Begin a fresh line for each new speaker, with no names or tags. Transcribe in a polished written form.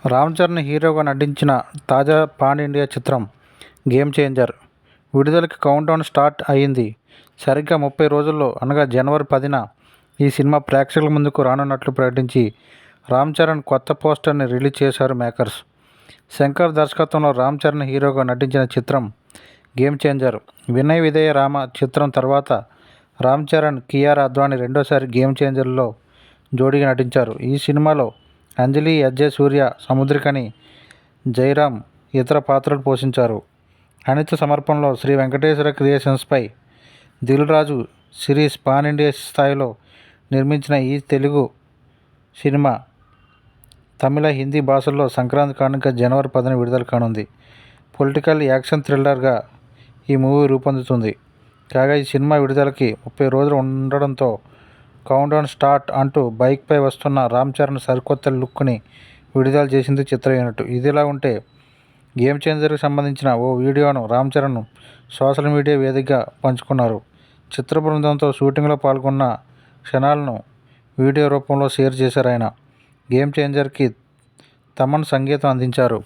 రామ్ చరణ్ హీరోగా నటించిన తాజా పాన్ ఇండియా చిత్రం గేమ్ చేంజర్ విడుదలకి కౌంట్డౌన్ స్టార్ట్ అయ్యింది. సరిగ్గా 30 రోజుల్లో అనగా జనవరి 10న ఈ సినిమా ప్రేక్షకుల ముందుకు రానున్నట్లు ప్రకటించి రామ్ చరణ్ కొత్త పోస్టర్ని రిలీజ్ చేశారు మేకర్స్. శంకర్ దర్శకత్వంలో రామ్ చరణ్ హీరోగా నటించిన చిత్రం గేమ్ చేంజర్. వినయ్ విధేయ రామ చిత్రం తర్వాత రామ్ చరణ్, కియారా అద్వానీ రెండోసారి గేమ్ చేంజర్లో జోడీగా నటించారు. ఈ సినిమాలో అంజలి, అజయ్ సూర్య, సముద్రికని, జయరాం ఇతర పాత్రలు పోషించారు. అనిత సమర్పణలో Shri Venkateswara క్రియేషన్స్పై Dil Raju series pan India స్థాయిలో నిర్మించిన ఈ తెలుగు సినిమా తమిళ, హిందీ భాషల్లో సంక్రాంతి కానుక జనవరి 10న విడుదల కానుంది. పొలిటికల్ యాక్షన్ థ్రిల్లర్గా ఈ మూవీ రూపొందుతుంది. కాగా ఈ సినిమా విడుదలకి 30 రోజులు ఉండడంతో కౌంట్డౌన్ స్టార్ట్ అంటూ బైక్పై వస్తున్న రామ్ చరణ్ సరికొత్త లుక్ని విడుదల చేసింది చిత్ర యూనిట్. ఇదిలా ఉంటే గేమ్ చేంజర్కి సంబంధించిన ఓ వీడియోను రామ్ చరణ్ సోషల్ మీడియా వేదికగా పంచుకున్నారు. చిత్ర బృందంతో షూటింగ్లో పాల్గొన్న క్షణాలను వీడియో రూపంలో షేర్ చేశారు ఆయన. గేమ్ చేంజర్కి తమన్ సంగీతం అందించారు.